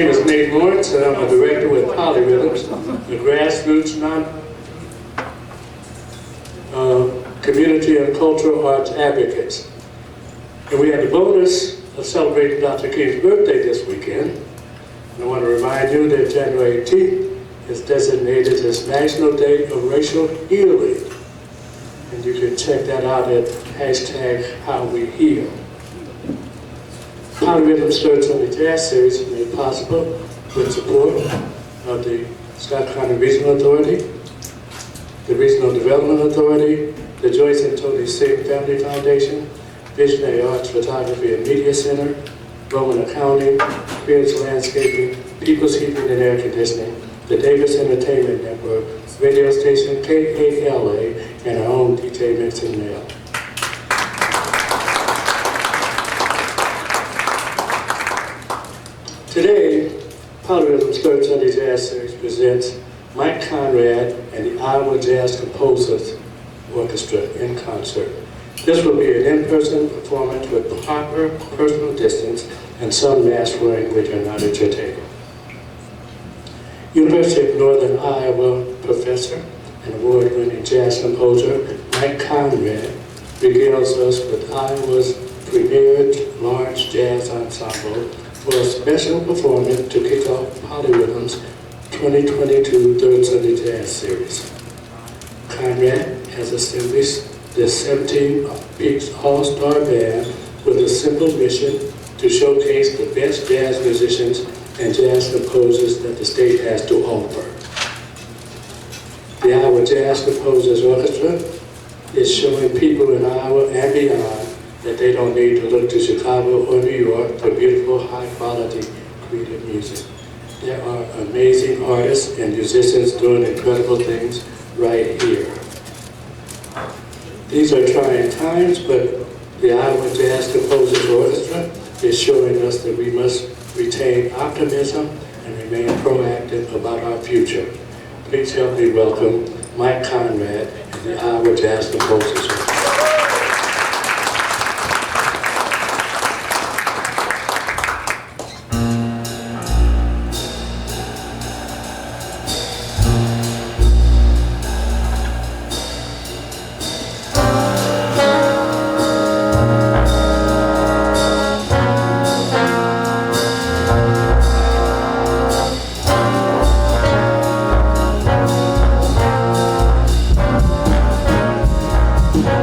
My name is Nate Lawrence, and I'm a director with Polyrhythms, the grassroots community and cultural arts advocates. And we had the bonus of celebrating Dr. King's birthday this weekend. And I want to remind you that January 18th is designated as National Day of Racial Healing. And you can check that out at #HowWeHeal. Polyrhythms Third Sunday Jazz Series is made possible with support of the Scott County Regional Authority, the Regional Development Authority, the Joyce and Tony Singh Family Foundation, Visionary Arts Photography and Media Center, Roman Accounting, Pierce Landscaping, People's Heating and Air Conditioning, the Davis Entertainment Network, radio station KALA, and our own DJ Mix and Mail. Today, Polyrhythms Third Sunday Jazz Series presents Mike Conrad and the Iowa Jazz Composers Orchestra in concert. This will be an in-person performance with proper personal distance and some mask wearing when you're not at your table. University of Northern Iowa professor and award-winning jazz composer Mike Conrad regales us with Iowa's premier large jazz ensemble for a special performance to kick off Polyrhythms 2022 Third Sunday Jazz Series. Conrad has established the 17 Peaks All-Star Band with a simple mission to showcase the best jazz musicians and jazz composers that the state has to offer. The Iowa Jazz Composers Orchestra is showing people in Iowa and beyond that they don't need to look to Chicago or New York for beautiful, high-quality, creative music. There are amazing artists and musicians doing incredible things right here. These are trying times, but the Iowa Jazz Composers Orchestra is showing us that we must retain optimism and remain proactive about our future. Please help me welcome Mike Conrad and the Iowa Jazz Composers Orchestra. Yeah.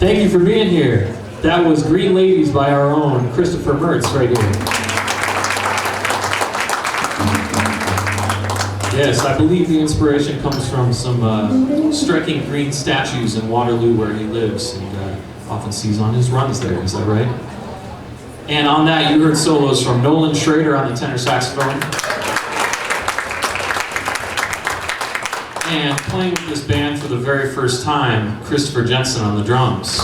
Thank you for being here. That was Green Ladies by our own Christopher Mertz right here. Yes, I believe the inspiration comes from some striking green statues in Waterloo where he lives and often sees on his runs there, is that right? And on that you heard solos from Nolan Schrader on the tenor saxophone. And playing with this band for the very first time, Christopher Jensen on the drums.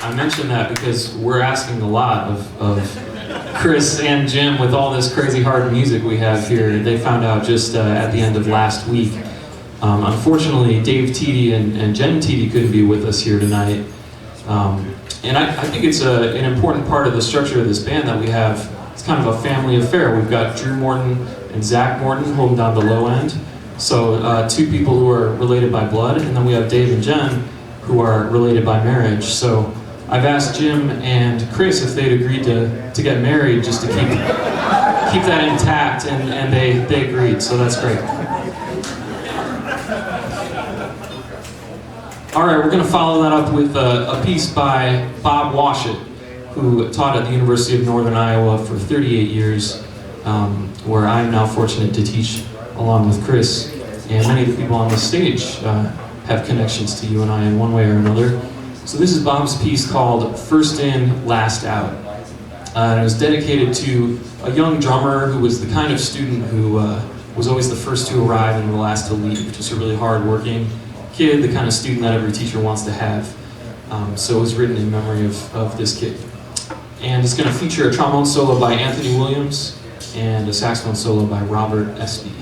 I mention that because we're asking a lot of Chris and Jim with all this crazy hard music we have here. They found out just at the end of last week. Unfortunately, Dave Teedy and Jen Teedy couldn't be with us here tonight. And I think it's an important part of the structure of this band that we have. It's kind of a family affair. We've got Drew Morton and Zach Morton holding down the low end. So two people who are related by blood, and then we have Dave and Jen who are related by marriage. So I've asked Jim and Chris if they'd agreed to get married just to keep that intact, and they agreed, so that's great. All right, we're going to follow that up with a piece by Bob Washut, who taught at the University of Northern Iowa for 38 years, where I'm now fortunate to teach along with Chris. And many of the people on the stage have connections to you and I in one way or another. So this is Bob's piece called First In, Last Out. And it was dedicated to a young drummer who was the kind of student who was always the first to arrive and the last to leave. Just a really hard-working kid, the kind of student that every teacher wants to have. So it was written in memory of this kid. And it's going to feature a trombone solo by Anthony Williams and a saxophone solo by Robert Espy.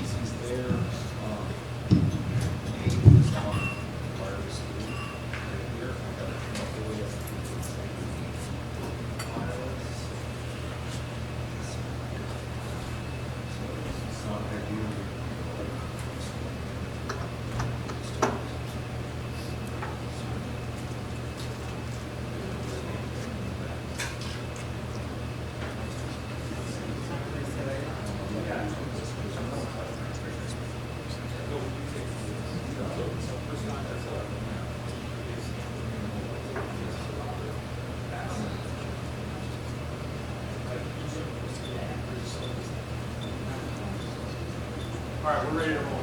All right, we're ready to roll.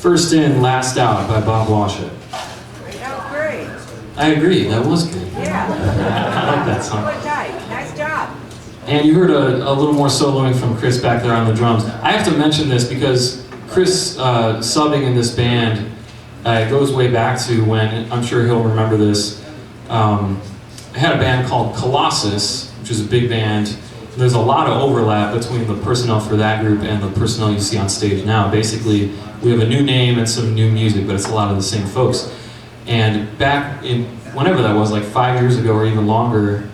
First In, Last Out by Bob Washit. That was great. I agree, that was good. Yeah. I like that song. Good tight. Nice job. And you heard a little more soloing from Chris back there on the drums. I have to mention this because Chris subbing in this band, it goes way back to when, I'm sure he'll remember this, I had a band called Colossus, which is a big band. There's a lot of overlap between the personnel for that group and the personnel you see on stage now. Basically, we have a new name and some new music, but it's a lot of the same folks. And back in, whenever that was, like 5 years ago or even longer,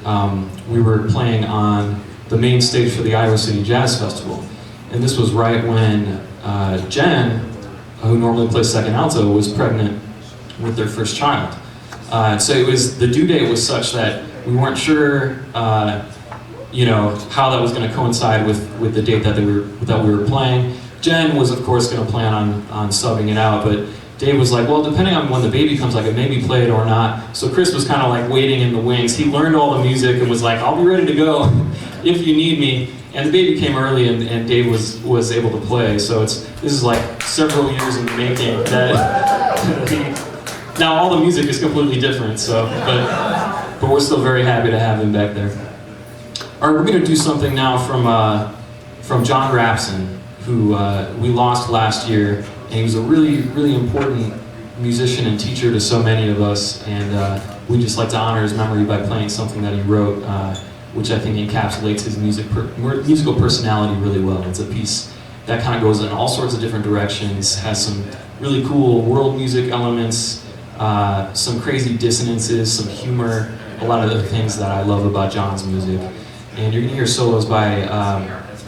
we were playing on the main stage for the Iowa City Jazz Festival. And this was right when Jen, who normally plays second alto, was pregnant with their first child. So it was, the due date was such that we weren't sure, you know, how that was going to coincide with the date that we were playing. Jen was, of course, going to plan on subbing it out, but Dave was like, well, depending on when the baby comes, I could maybe play it or not. So Chris was kind of like waiting in the wings. He learned all the music and was like, I'll be ready to go if you need me. And the baby came early, and Dave was able to play. So this is like several years in the making. Now all the music is completely different. So, but we're still very happy to have him back there. All right, we're going to do something now from John Rapson, who we lost last year, and he was a really, really important musician and teacher to so many of us, and we'd just like to honor his memory by playing something that he wrote, which I think encapsulates his musical personality really well. It's a piece that kind of goes in all sorts of different directions, has some really cool world music elements, some crazy dissonances, some humor, a lot of the things that I love about John's music. And you're going to hear solos by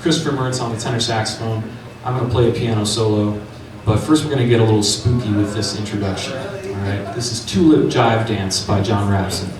Christopher Mertz on the tenor saxophone. I'm going to play a piano solo, but first we're going to get a little spooky with this introduction. All right, this is Tulip Jive Dance by John Rapson.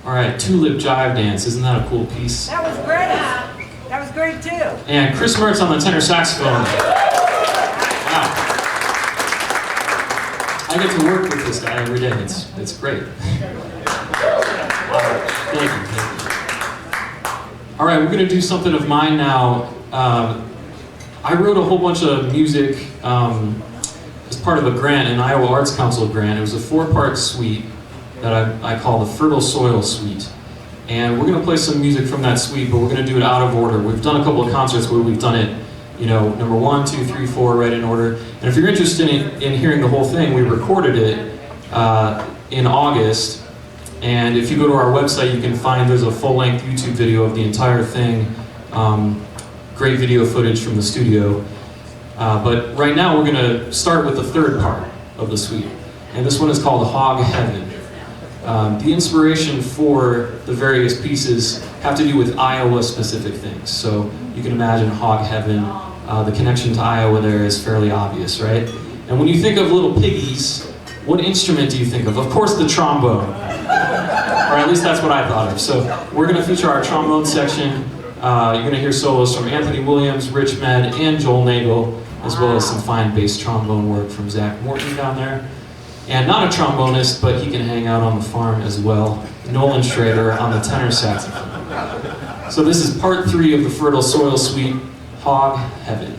All right, Tulip Jive Dance. Isn't that a cool piece? That was great. That was great too. And Chris Mertz on the tenor saxophone. Wow. I get to work with this guy every day. It's great. Thank you. All right, we're going to do something of mine now. I wrote a whole bunch of music as part of a grant, an Iowa Arts Council grant. It was a 4-part suite that I call the Fertile Soil Suite. And we're going to play some music from that suite, but we're going to do it out of order. We've done a couple of concerts where we've done it, you know, number 1, 2, 3, 4, right in order. And if you're interested in hearing the whole thing, we recorded it in August. And if you go to our website, you can find there's a full-length YouTube video of the entire thing. Great video footage from the studio. But right now we're going to start with the 3rd part of the suite. And this one is called Hog Heaven. The inspiration for the various pieces have to do with Iowa-specific things. So you can imagine Hog Heaven, the connection to Iowa there is fairly obvious, right? And when you think of little piggies, what instrument do you think of? Of course the trombone. Or at least that's what I thought of. So we're going to feature our trombone section. You're going to hear solos from Anthony Williams, Rich Med, and Joel Nagel, as well as some fine bass trombone work from Zach Morton down there. And not a trombonist, but he can hang out on the farm as well, Nolan Schrader on the tenor saxophone. So this is part 3 of the Fertile Soil Suite, Hog Heaven.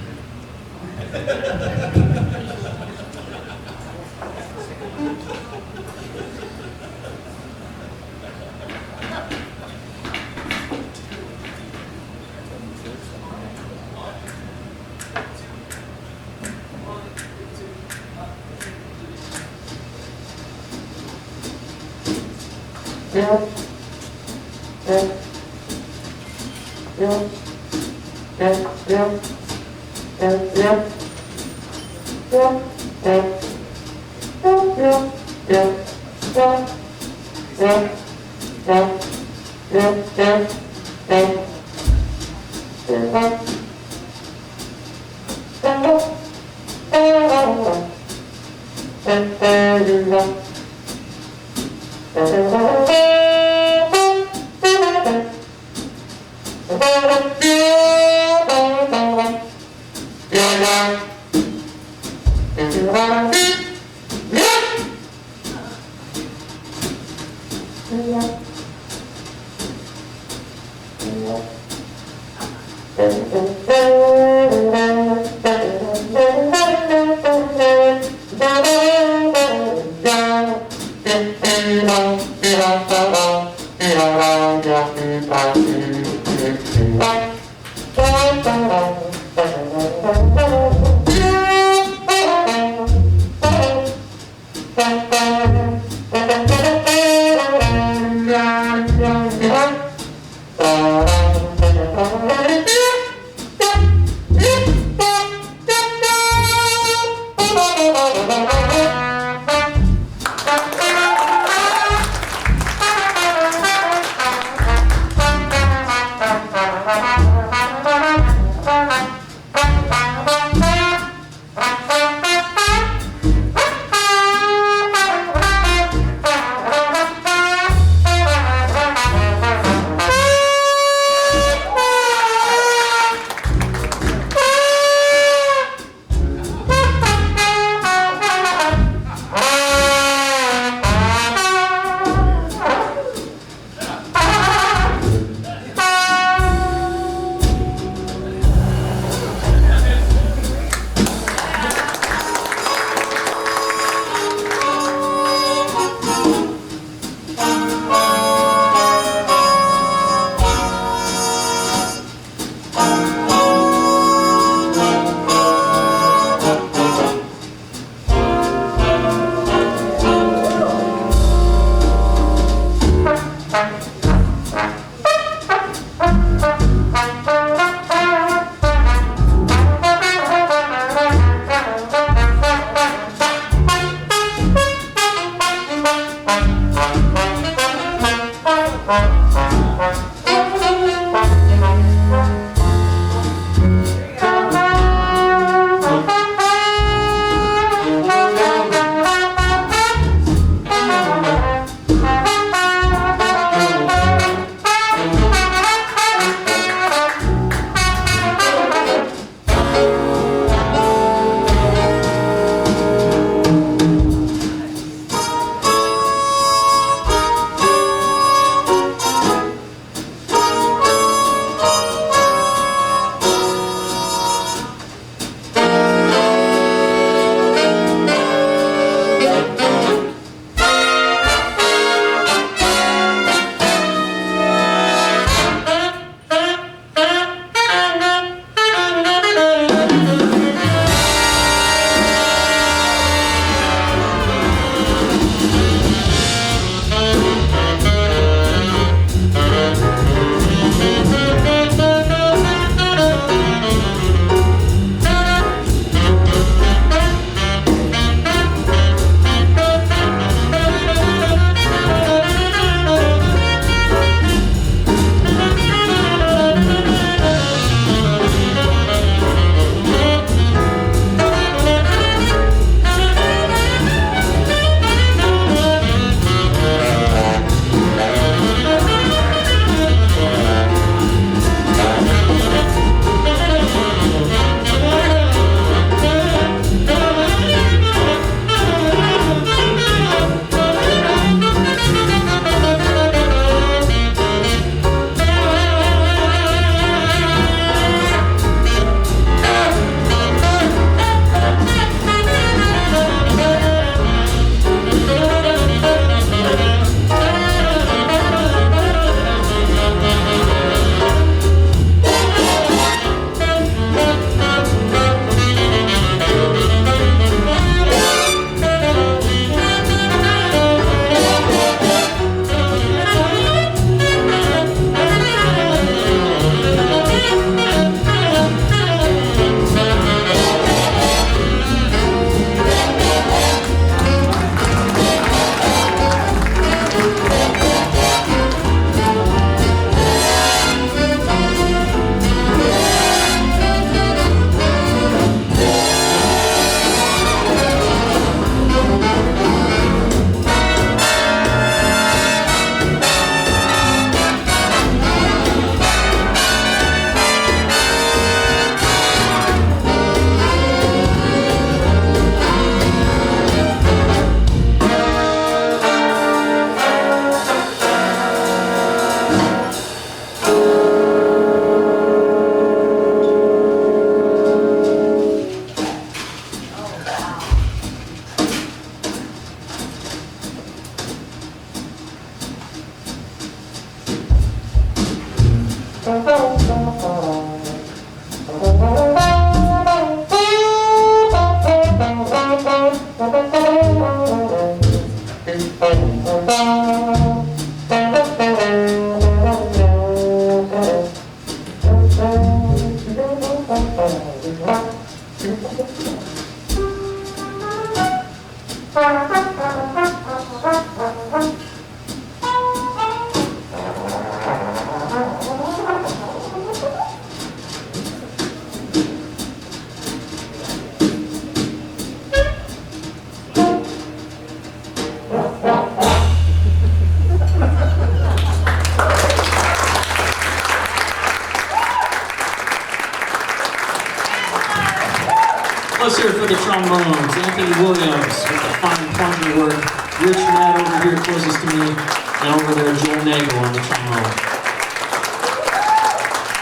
Let's hear it for the trombones. Anthony Williams with the fine plunger work. Rich Matt over here closest to me. And over there, Joel Nagel on the trombone.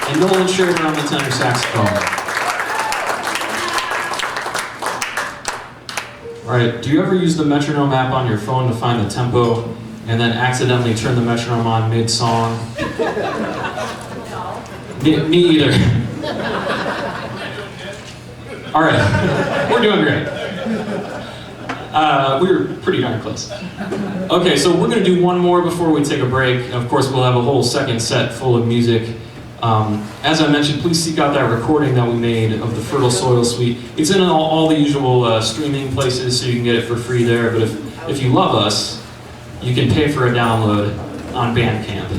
And Nolan Schroeder on the tenor saxophone. Alright, do you ever use the metronome app on your phone to find the tempo and then accidentally turn the metronome on mid-song? Me either. All right, we're doing great. We were pretty darn close. Okay, so we're gonna do one more before we take a break. Of course, we'll have a whole second set full of music. As I mentioned, please seek out that recording that we made of the Fertile Soil Suite. It's in all the usual streaming places, so you can get it for free there. But if you love us, you can pay for a download on Bandcamp.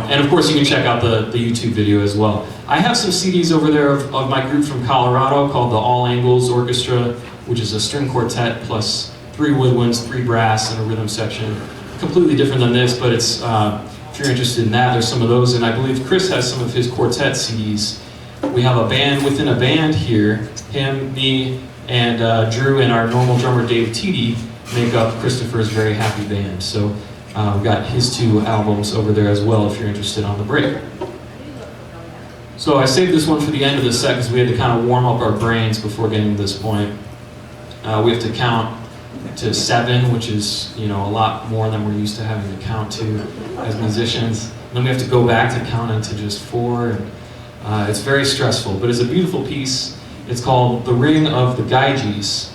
And of course, you can check out the YouTube video as well. I have some CDs over there of my group from Colorado called the All Angles Orchestra, which is a string quartet plus 3 woodwinds, 3 brass, and a rhythm section. Completely different than this, but it's if you're interested in that, there's some of those. And I believe Chris has some of his quartet CDs. We have a band within a band here. Him, me, and Drew, and our normal drummer Dave Teedy make up Christopher's Very Happy Band. So we've got his 2 albums over there as well if you're interested on the break. So I saved this one for the end of the set because we had to kind of warm up our brains before getting to this point. We have to count to 7, which is, a lot more than we're used to having to count to as musicians. Then we have to go back to counting to just 4. And, it's very stressful, but it's a beautiful piece. It's called The Ring of the Gyges,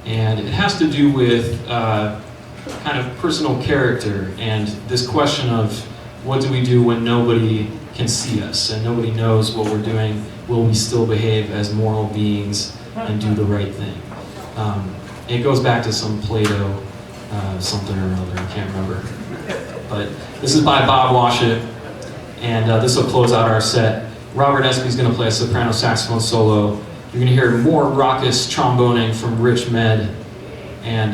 and it has to do with kind of personal character and this question of what do we do when nobody can see us and nobody knows what we're doing? Will we still behave as moral beings and do the right thing? It goes back to some Plato something or another, I can't remember. But this is by Bob Washut, and this will close out our set. Robert Espy's going to play a soprano saxophone solo. You're going to hear more raucous tromboning from Rich Med, and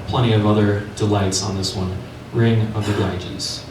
plenty of other delights on this one. Ring of the Gyges.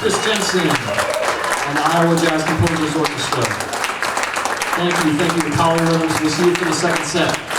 Chris Jensen and the Iowa Jazz Composers Orchestra. Thank you to Collier Rhythms. We'll see you for the second set.